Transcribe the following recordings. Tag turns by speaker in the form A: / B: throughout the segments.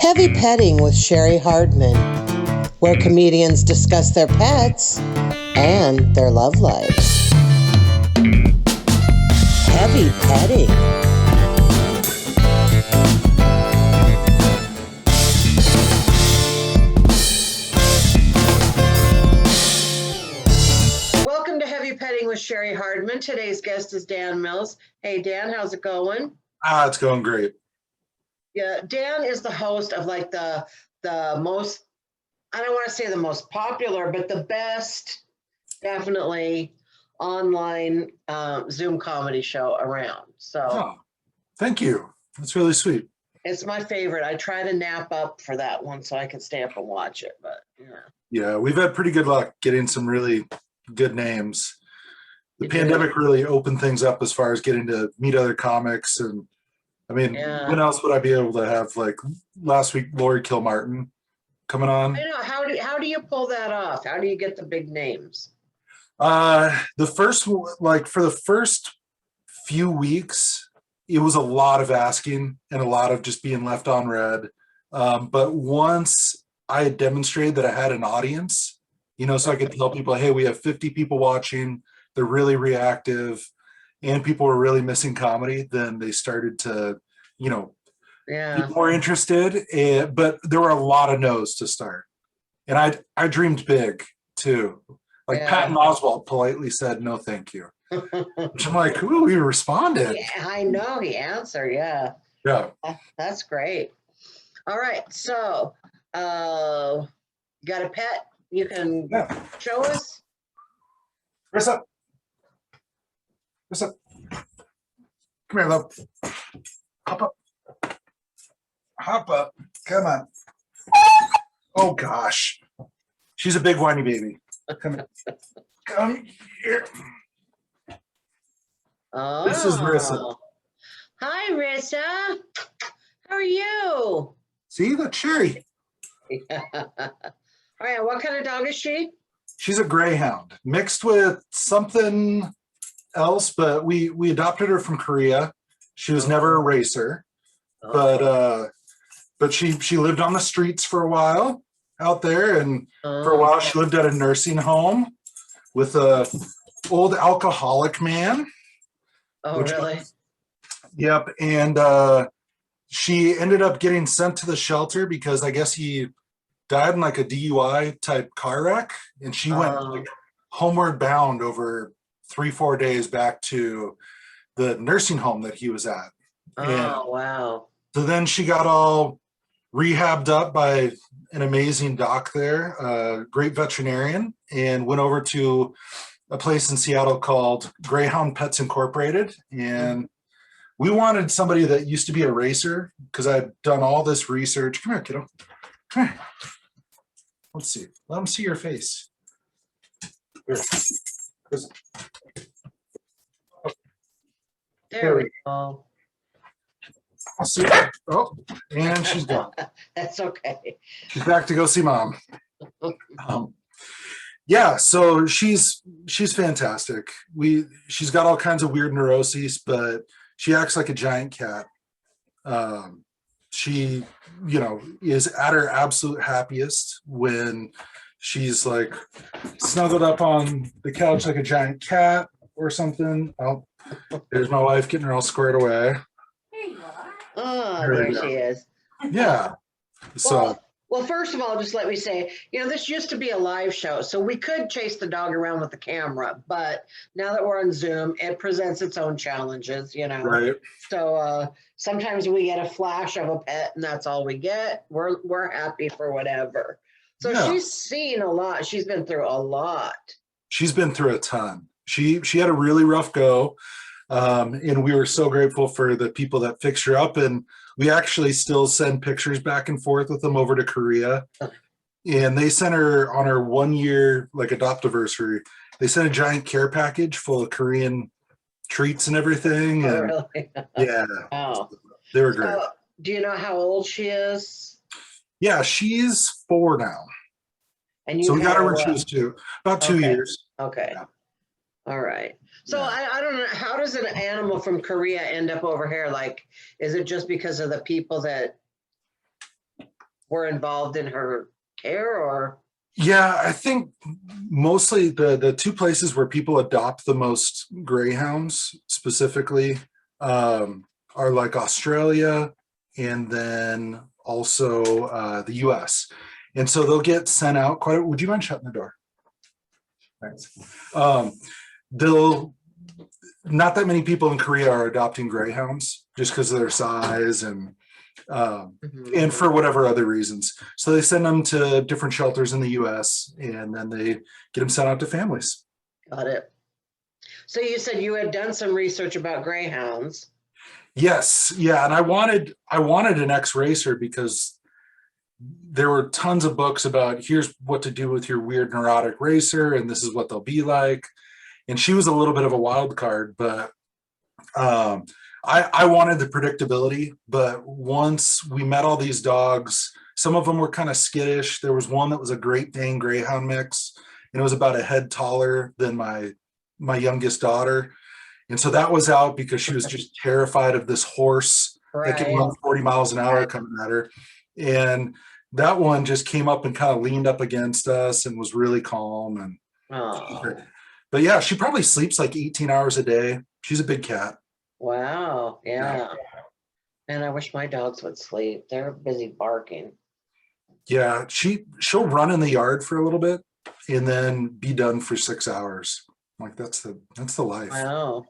A: Heavy Petting with Cheri Hardman, where comedians discuss their pets and their love lives. Heavy Petting. Welcome to Heavy Petting with Cheri Hardman. Today's guest is Dan Mills. Hey, Dan, how's it going?
B: It's going great.
A: Yeah, Dan is the host of like the most, I don't want to say the most popular, but the best, definitely online Zoom comedy show around. So
B: Thank you. That's really sweet.
A: it's my favorite. I try to nap up for that one so I can stay up and watch it. But
B: Yeah, we've had pretty good luck getting some really good names. The pandemic really opened things up as far as getting to meet other comics. And I mean, when else would I be able to have, like last week, Lori Kilmartin coming on?
A: I know. How do you pull that off? How do you get the big names?
B: For the first few weeks, it was a lot of asking and a lot of just being left on red. But once I had demonstrated that I had an audience, so I could tell people, hey, we have 50 people watching, they're really reactive, and people were really missing comedy, then they started to, be more interested. But there were a lot of no's to start. And I dreamed big too. Patton Oswalt politely said, no, thank you. Which I'm like, ooh, he responded.
A: Yeah, I know he answered. Yeah. That's great. All right. So, you got a pet you can show us?
B: Rissa. Rissa. Come here, love. Hop up. Hop up. Come on. Oh, gosh. She's a big whiny baby. Come here.
A: Oh.
B: This is Rissa.
A: Hi, Rissa. How are you?
B: See, the Cheri.
A: All right. What kind of dog is she?
B: She's a greyhound mixed with something else, but we adopted her from Korea. She was never a racer, but she lived on the streets for a while out there, and for a while she lived at a nursing home with a old alcoholic man.
A: Oh, really?
B: Yep. And she ended up getting sent to the shelter because I guess he died in like a DUI type car wreck, and she went homeward bound over 3-4 days back to the nursing home that he was at.
A: Wow.
B: So then she got all rehabbed up by an amazing doc there, a great veterinarian, and went over to a place in Seattle called Greyhound Pets Incorporated. And we wanted somebody that used to be a racer because I'd done all this research. Come here, kiddo. Come here. Let's see. Let them see your face.
A: There we go.
B: I'll see. Oh, and she's gone.
A: That's okay.
B: She's back to go see mom. So she's fantastic. She's got all kinds of weird neuroses, but she acts like a giant cat. She, is at her absolute happiest when she's like snuggled up on the couch like a giant cat or something. Oh, there's my wife getting her all squared away.
C: There you are.
A: Oh, there she is.
B: Yeah. So.
A: Well, first of all, just let me say, this used to be a live show, so we could chase the dog around with the camera, but now that we're on Zoom, it presents its own challenges,
B: Right.
A: So sometimes we get a flash of a pet, and that's all we get. We're happy for whatever. So she's seen a lot. She's been through a lot.
B: She's been through a ton. She had a really rough go, and we were so grateful for the people that fixed her up, and we actually still send pictures back and forth with them over to Korea. And they sent her on her 1 year adoptiversary. They sent a giant care package full of Korean treats and everything. And
A: really?
B: Yeah.
A: Wow.
B: They were great.
A: So, do you know how old she is?
B: Yeah, she's 4 now.
A: And
B: so we got her when she was 2, about 2 years.
A: Okay. Yeah. All right. So I don't know, how does an animal from Korea end up over here? Like, is it just because of the people that were involved in her care, or?
B: Yeah, I think mostly the two places where people adopt the most greyhounds specifically are like Australia and then also the US. And so they'll get sent out quite. Would you mind shutting the door? Thanks. They'll not that many people in Korea are adopting greyhounds just because of their size and for whatever other reasons. So they send them to different shelters in the US and then they get them sent out to families.
A: Got it. So you said you had done some research about greyhounds.
B: Yes, yeah, and I wanted an ex-racer because there were tons of books about here's what to do with your weird neurotic racer and this is what they'll be like. And she was a little bit of a wild card, but I wanted the predictability. But once we met all these dogs, some of them were kind of skittish. There was one that was a Great Dane Greyhound mix, and it was about a head taller than my youngest daughter. And so that was out because she was just terrified of this horse that could run 40 miles an hour coming at her. And that one just came up and kind of leaned up against us and was really calm. And but yeah, she probably sleeps like 18 hours a day. She's a big cat.
A: Wow. Yeah. And I wish my dogs would sleep. They're busy barking.
B: Yeah, she'll run in the yard for a little bit and then be done for 6 hours. Like that's the life.
A: Wow.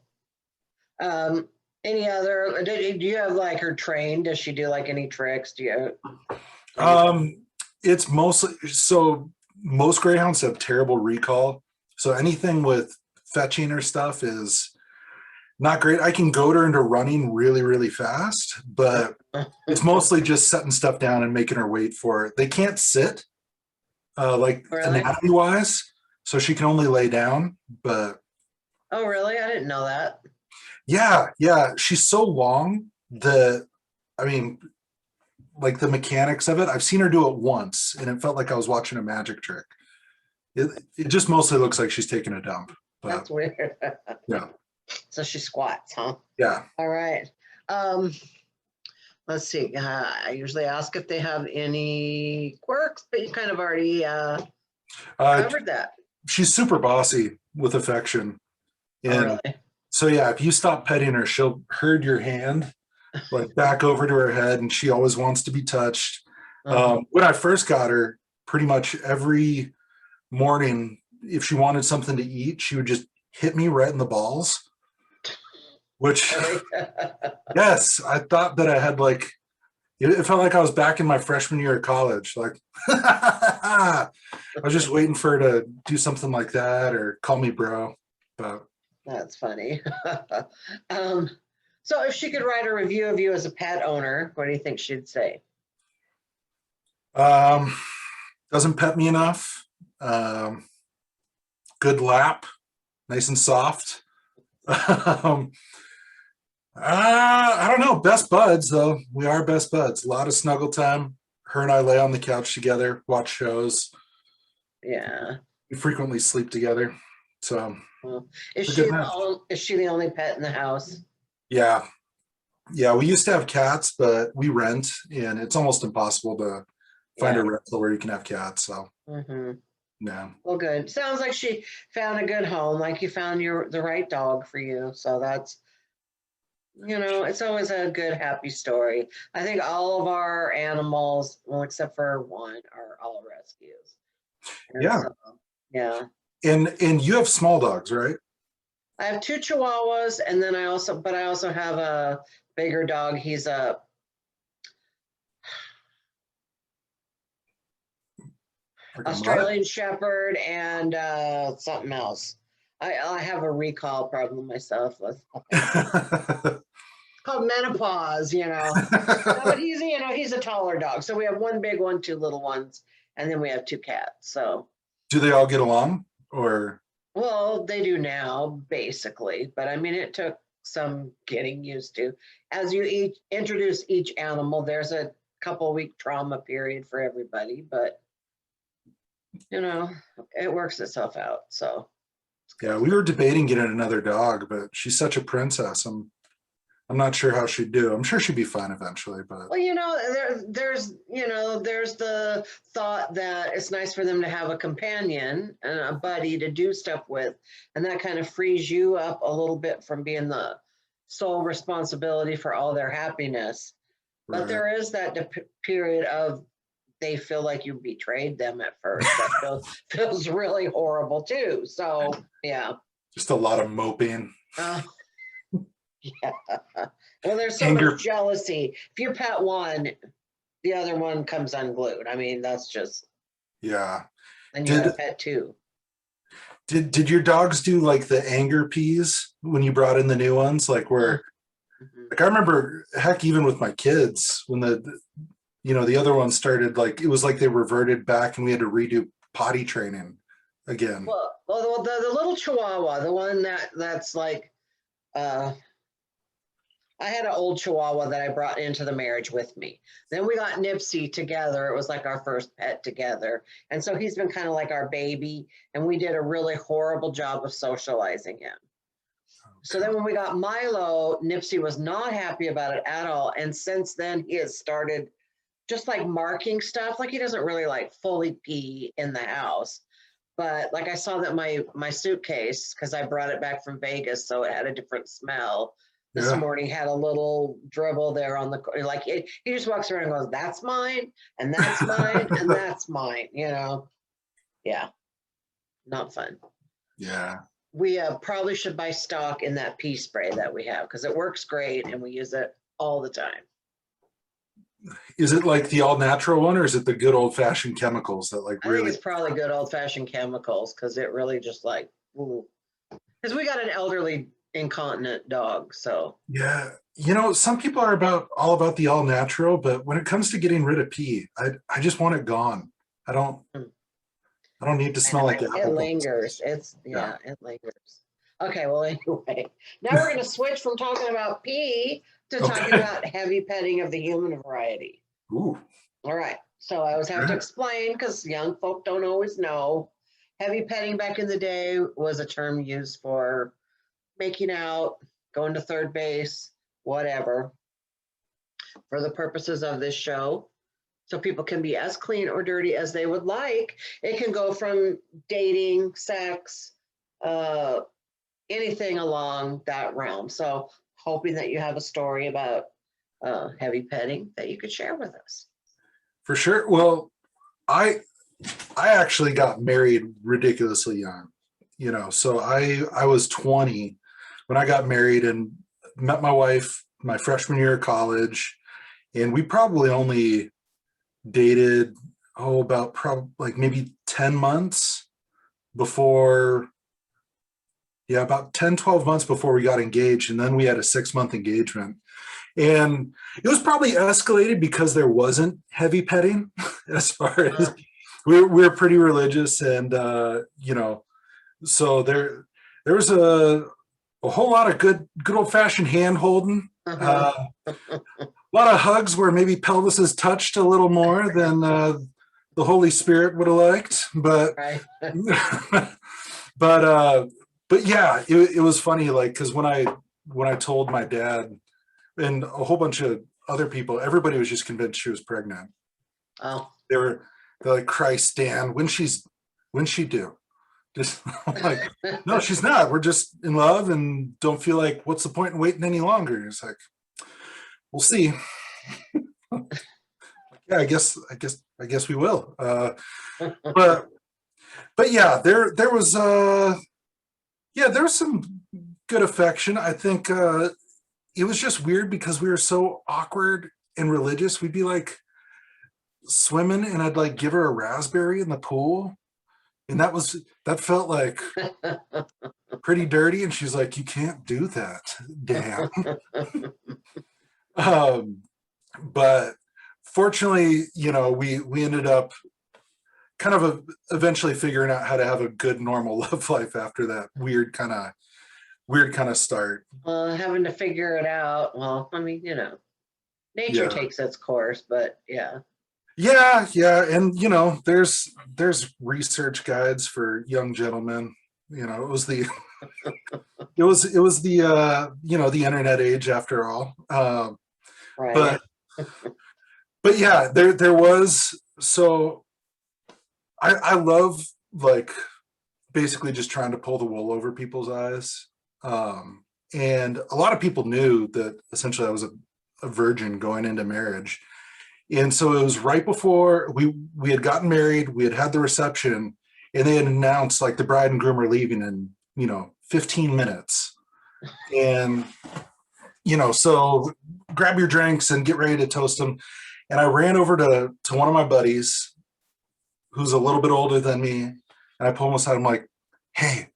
A: Any other? Do you have like her trained? Does she do like any tricks? Do you?
B: It's mostly so most greyhounds have terrible recall. So anything with fetching or stuff is not great. I can goad her into running really, really fast, but it's mostly just setting stuff down and making her wait for it. They can't sit, like
A: Really?
B: anatomy wise, so she can only lay down. But
A: oh, really? I didn't know that.
B: yeah, she's so long that I mean, like the mechanics of it. I've seen her do it once, and it felt like I was watching a magic trick. It just mostly looks like she's taking a dump. But,
A: that's weird.
B: yeah.
A: So she squats, huh?
B: Yeah.
A: All right. Let's see. I usually ask if they have any quirks, but you kind of already covered that.
B: She's super bossy with affection. And
A: oh, really?
B: So yeah, if you stop petting her, she'll herd your hand like back over to her head, and she always wants to be touched. When I first got her, pretty much every morning, if she wanted something to eat, she would just hit me right in the balls. Which, yes, I thought that I had like, it felt like I was back in my freshman year of college. Like, I was just waiting for her to do something like that or call me bro. But
A: that's funny. So if she could write a review of you as a pet owner, what do you think she'd say?
B: Doesn't pet me enough. Good lap, nice and soft. I don't know. Best buds, though. We are best buds. A lot of snuggle time. Her and I lay on the couch together, watch shows.
A: Yeah.
B: We frequently sleep together. So,
A: well, is she the only pet in the house?
B: Yeah. Yeah. We used to have cats, but we rent, and it's almost impossible to find a rental where you can have cats. So, yeah.
A: Well, good. Sounds like she found a good home. Like you found the right dog for you. So that's, it's always a good, happy story. I think all of our animals, well, except for one, are all rescues. And
B: yeah.
A: so, yeah.
B: And you have small dogs, right?
A: I have 2 Chihuahuas, and then I also have a bigger dog. He's a Australian Shepherd and something else. I have a recall problem myself. It's called menopause, but he's a taller dog. So we have 1 big one, 2 little ones, and then we have 2 cats. So
B: do they all get along, or?
A: Well, they do now, basically. But I mean, it took some getting used to. As you introduce each animal, there's a couple-week trauma period for everybody, but it works itself out. So
B: yeah, we were debating getting another dog, but she's such a princess. I'm I'm not sure how she'd do. I'm sure she'd be fine eventually, but
A: Well, there's the thought that it's nice for them to have a companion and a buddy to do stuff with, and that kind of frees you up a little bit from being the sole responsibility for all their happiness. But
B: right.
A: there is that period of they feel like you betrayed them at first. That feels really horrible too. So yeah.
B: Just a lot of moping.
A: Yeah. Well, there's so
B: Anger.
A: much jealousy. If you pet one, the other one comes unglued. I mean, that's just,
B: Yeah.
A: and you have pet two.
B: Did your dogs do like the anger peas when you brought in the new ones? Like where, like I remember, heck, even with my kids, when the other ones started, like it was like they reverted back and we had to redo potty training again.
A: Well, the little Chihuahua, the one that's like, I had an old Chihuahua that I brought into the marriage with me. Then we got Nipsey together. It was like our first pet together. And so he's been kind of like our baby. And we did a really horrible job of socializing him. So then when we got Milo, Nipsey was not happy about it at all. And since then, he has started just like marking stuff. Like he doesn't really like fully pee in the house. But like I saw that my suitcase, because I brought it back from Vegas, so it had a different smell. This morning had a little dribble there on the, like he just walks around and goes, that's mine, and that's mine, and that's mine, Yeah, not fun.
B: Yeah.
A: We probably should buy stock in that pea spray that we have because it works great and we use it all the time.
B: Is it like the all natural one or is it the good old fashioned chemicals that like really?
A: I think it's probably good old fashioned chemicals because it really just like, because we got an elderly incontinent dog, so
B: Yeah, some people are all about the all natural, but when it comes to getting rid of pee, I just want it gone. I don't need to smell like
A: it lingers. It lingers. Okay, well anyway, now we're going to switch from talking about pee to talking about heavy petting of the human variety.
B: Ooh.
A: All right, so I always have to explain because young folk don't always know. Heavy petting back in the day was a term used for making out, going to third base, whatever, for the purposes of this show. So people can be as clean or dirty as they would like. It can go from dating, sex, anything along that realm. So hoping that you have a story about heavy petting that you could share with us.
B: For sure. Well, I actually got married ridiculously young, so I was 20 when I got married and met my wife my freshman year of college. And we probably only dated, about like maybe 10 months before, about 10, 12 months before we got engaged. And then we had a 6-month engagement. And it was probably escalated because there wasn't heavy petting as far as we're pretty religious. And, so there was a whole lot of good old fashioned hand holding, a lot of hugs where maybe pelvis is touched a little more than the Holy Spirit would have liked, but but yeah, it was funny, like because when I told my dad and a whole bunch of other people, everybody was just convinced she was pregnant.
A: Oh,
B: they're like, Christ, Dan, when she do? Just like, no, she's not. We're just in love and don't feel like what's the point in waiting any longer? It's like, we'll see. Yeah, I guess we will. But yeah, there was some good affection. I think it was just weird because we were so awkward and religious. We'd be like swimming and I'd like give her a raspberry in the pool. And that felt like pretty dirty. And she's like, you can't do that, Dan. But fortunately, we ended up kind of eventually figuring out how to have a good, normal love life after that weird kind of start.
A: Having to figure it out. Well, I mean, nature takes its course, but yeah.
B: Yeah, and there's research guides for young gentlemen. It was the it was the the internet age after all.
A: Right.
B: But yeah, there was, so I love, like, basically just trying to pull the wool over people's eyes. And a lot of people knew that essentially I was a virgin going into marriage. And so it was right before we had gotten married, we had had the reception, and they had announced like the bride and groom are leaving in 15 minutes. And so grab your drinks and get ready to toast them. And I ran over to one of my buddies who's a little bit older than me, and I pulled him aside. I'm like, "Hey,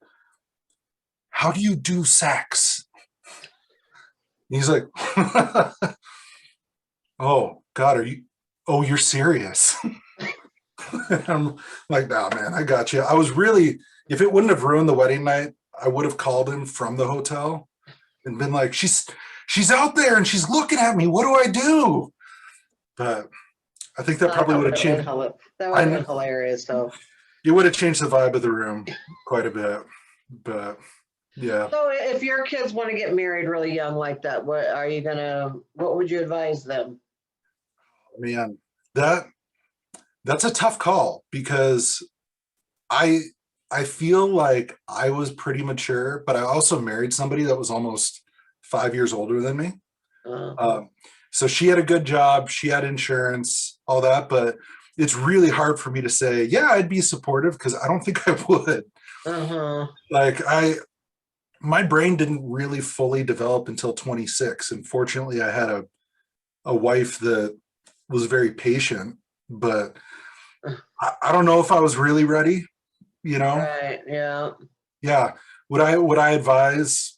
B: how do you do sex?" And he's like, "Oh God, are you? Oh, you're serious?" I'm like, "Nah, man, I got you." I was really, if it wouldn't have ruined the wedding night, I would have called him from the hotel and been like, "She's out there and she's looking at me. What do I do?" But I think that probably would have changed.
A: That would have been hilarious, though.
B: It would have changed the vibe of the room quite a bit. But yeah.
A: So if your kids want to get married really young like that, what would you advise them?
B: Man, that's a tough call, because I I feel like I was pretty mature, but I also married somebody that was almost 5 years older than me.
A: Uh,
B: So she had a good job, she had insurance, all that, but it's really hard for me to say, yeah, I'd be supportive, because I don't think I would.
A: uh-huh.
B: Like, my brain didn't really fully develop until 26. And fortunately, I had a wife that was very patient, but I don't know if I was really ready, you know?
A: Right, yeah.
B: Yeah. Would I advise,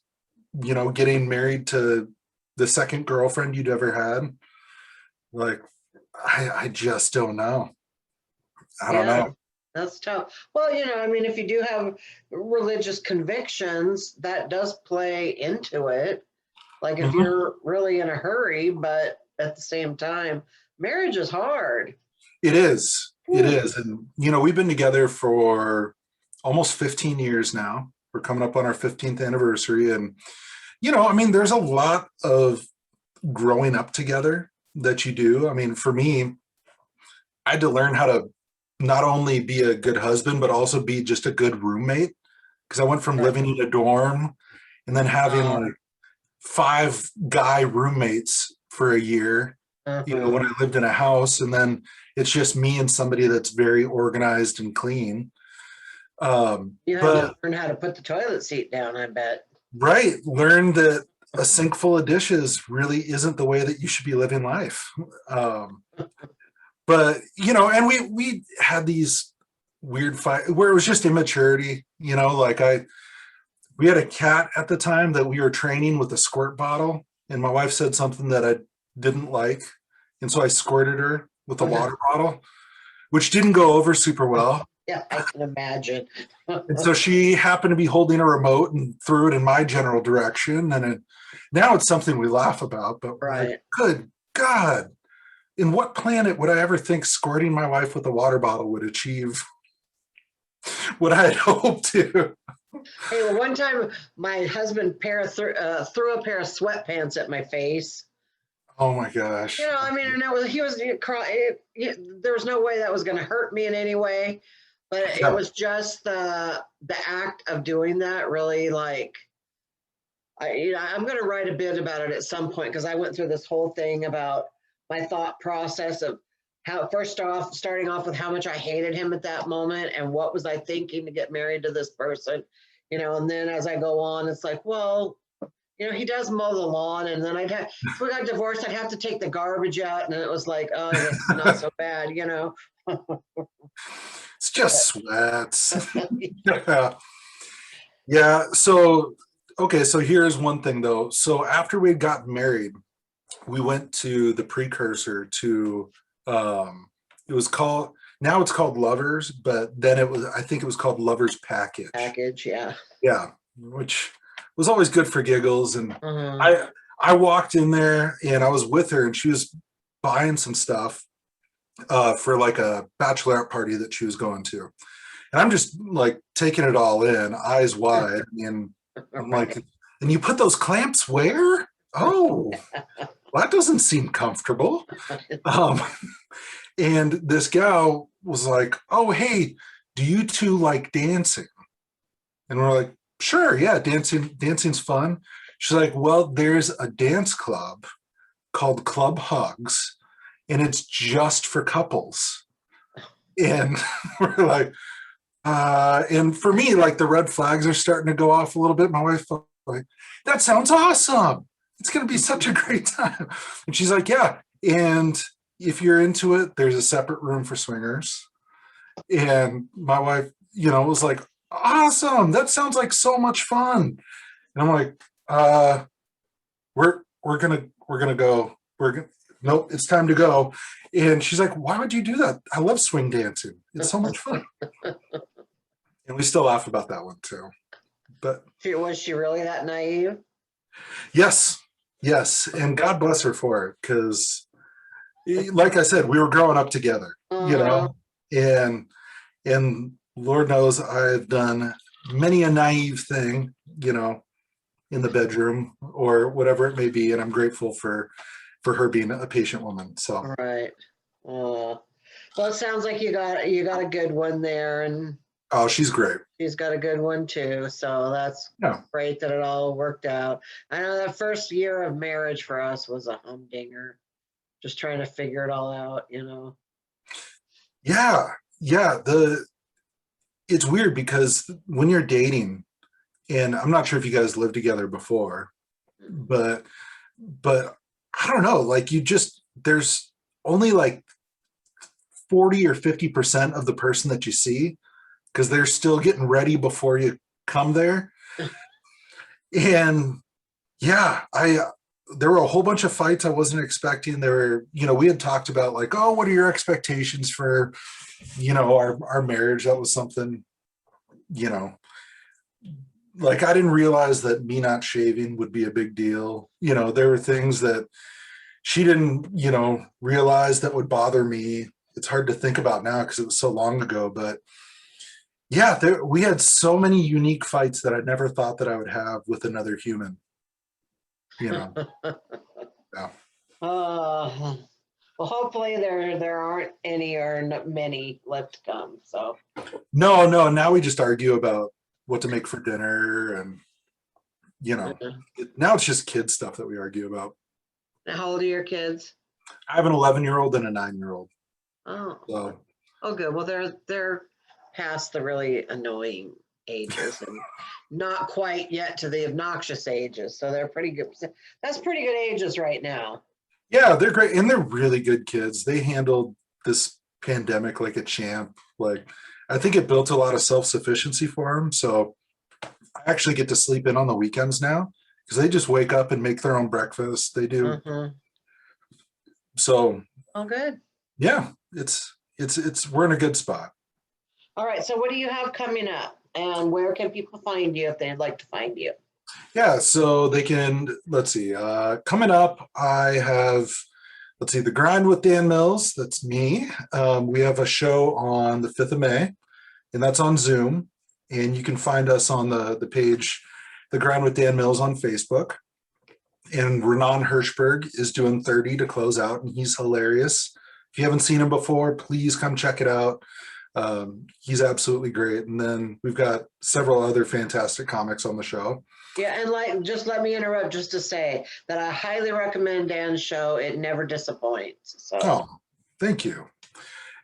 B: getting married to the second girlfriend you'd ever had? Like, I just don't know. I don't
A: Yeah,
B: know.
A: that's tough. Well, I mean, if you do have religious convictions, that does play into it. Like if
B: Mhm.
A: you're really in a hurry, but at the same time, marriage is hard.
B: It is. It
A: Whew.
B: is. And, we've been together for almost 15 years now. We're coming up on our 15th anniversary. And, I mean, there's a lot of growing up together that you do. I mean, for me, I had to learn how to not only be a good husband, but also be just a good roommate. Because I went from
A: Right.
B: living in a dorm and then having
A: Uh,
B: like 5 guy roommates for a year,
A: uh-huh.
B: when I lived in a house, and then it's just me and somebody that's very organized and clean.
A: You had to
B: But
A: learn how to put the toilet seat down, I bet.
B: right, learn that a sink full of dishes really isn't the way that you should be living life. Um, but and we had these weird fight where it was just immaturity. Like, we had a cat at the time that we were training with a squirt bottle, and my wife said something that I didn't like, and so I squirted her with a water bottle, which didn't go over super well.
A: Yeah, I can imagine.
B: And so she happened to be holding a remote and threw it in my general direction. And now it's something we laugh about, but we're like,
A: Right.
B: good God, in what planet would I ever think squirting my wife with a water bottle would achieve what I had hoped to?
A: Hey, well, one time my husband threw a pair of sweatpants at my face.
B: Oh my gosh.
A: I mean, and there was no way that was going to hurt me in any way, but it
B: Yeah.
A: was just the act of doing that really, like, I'm going to write a bit about it at some point, because I went through this whole thing about my thought process of how, first off, starting off with how much I hated him at that moment and what was I thinking to get married to this person, and then as I go on, it's like, well, he does mow the lawn, and then if we got divorced, I'd have to take the garbage out, and it was like, oh, I guess it's not so bad.
B: It's just sweats. Yeah. Yeah. So, okay. So here's one thing though. So after we got married, we went to the precursor to, it was called, now it's called Lovers, but then I think it was called Lovers Package.
A: Package, yeah.
B: Yeah. Which was always good for giggles. And
A: Mhm.
B: I walked in there and I was with her, and she was buying some stuff for like a bachelorette party that she was going to. And I'm just like taking it all in, eyes wide. And I'm
A: Right.
B: like, and you put those clamps where? Oh, well, that doesn't seem comfortable. Um, and this gal was like, oh, hey, do you two like dancing? And we're like, sure, yeah, dancing's fun. She's like, well, there's a dance club called Club Hugs, and it's just for couples. And we're like, and for me, like the red flags are starting to go off a little bit. My wife like, that sounds awesome. It's going to be such a great time. And she's like, yeah. And if you're into it, there's a separate room for swingers. And my wife, was like, awesome. That sounds like so much fun. And I'm like, we're gonna go. Nope, it's time to go. And she's like, why would you do that? I love swing dancing. It's so much fun. And we still laugh about that one too. But
A: Was she really that naive?
B: yes, and God bless her for it, because, like I said, we were growing up together, and Lord knows I've done many a naive thing, in the bedroom or whatever it may be, and I'm grateful for her being a patient woman. So
A: Right. Well, it sounds like you got a good one there, and
B: oh, she's great.
A: she's got a good one too. So that's great that it all worked out. I know that first year of marriage for us was a humdinger, just trying to figure it all out.
B: Yeah, it's weird because when you're dating, and I'm not sure if you guys lived together before, but I don't know, like there's only like 40 or 50% of the person that you see, because they're still getting ready before you come there. And yeah, there were a whole bunch of fights I wasn't expecting. There were, we had talked about like, oh, what are your expectations for, our marriage? That was something, like I didn't realize that me not shaving would be a big deal. There were things that she didn't, realize that would bother me. It's hard to think about now because it was so long ago, but yeah, we had so many unique fights that I never thought that I would have with another human. Yeah.
A: Well, hopefully there aren't any or many left to come. So
B: no. Now we just argue about what to make for dinner, and now it's just kid stuff that we argue about.
A: How old are your kids?
B: I have an 11-year-old and a 9-year-old.
A: Oh.
B: So.
A: Oh, good. Well, they're past the really annoying ages and not quite yet to the obnoxious ages. So they're pretty good. That's pretty good ages right now.
B: Yeah, they're great. And they're really good kids. They handled this pandemic like a champ. Like, I think it built a lot of self-sufficiency for them. So I actually get to sleep in on the weekends now because they just wake up and make their own breakfast. They do. So.
A: Oh, good.
B: Yeah, we're in a good spot.
A: All right. So what do you have coming up, and where can people find you if they'd like to find you?
B: Yeah, so they can, let's see, coming up, I have, The Grind with Dan Mills. That's me. We have a show on the 5th of May, and that's on Zoom. And you can find us on the page, The Grind with Dan Mills on Facebook. And Renan Hirschberg is doing 30 to close out, and he's hilarious. If you haven't seen him before, please come check it out. He's absolutely great. And then we've got several other fantastic comics on the show.
A: Yeah, and just let me interrupt just to say that I highly recommend Dan's show. It never disappoints. So.
B: Oh, thank you.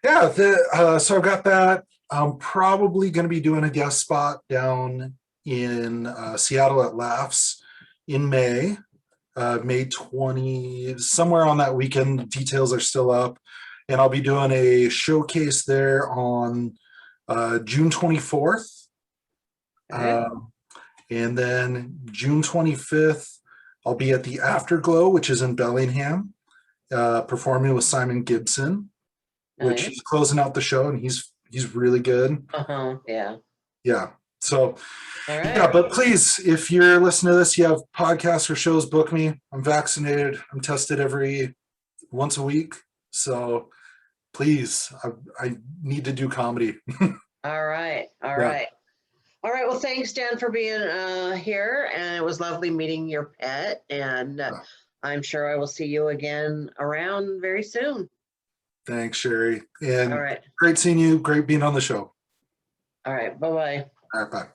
B: Yeah, so I've got that. I'm probably going to be doing a guest spot down in Seattle at Laughs in May. May 20, somewhere on that weekend. The details are still up. And I'll be doing a showcase there on June 24th.
A: Okay.
B: And then June 25th, I'll be at the Afterglow, which is in Bellingham, performing with Simon Gibson, which he's closing out the show, and he's really good.
A: Yeah.
B: Yeah. So, yeah, but please, if you're listening to this, you have podcasts or shows, book me. I'm vaccinated. I'm tested once a week. So please, I need to do comedy.
A: All right. All right. Well, thanks, Dan, for being here. And it was lovely meeting your pet. And I'm sure I will see you again around very soon.
B: Thanks, Cheri.
A: All
B: And
A: right.
B: great seeing you. Great being on the show.
A: All right. Bye-bye.
B: All right, bye.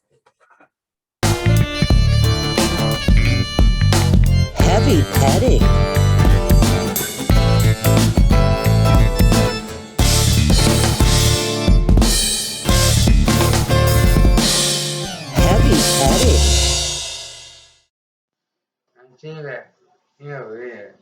C: Heavy petting. Heavy petting.
D: I'm seeing that. Yeah, weird.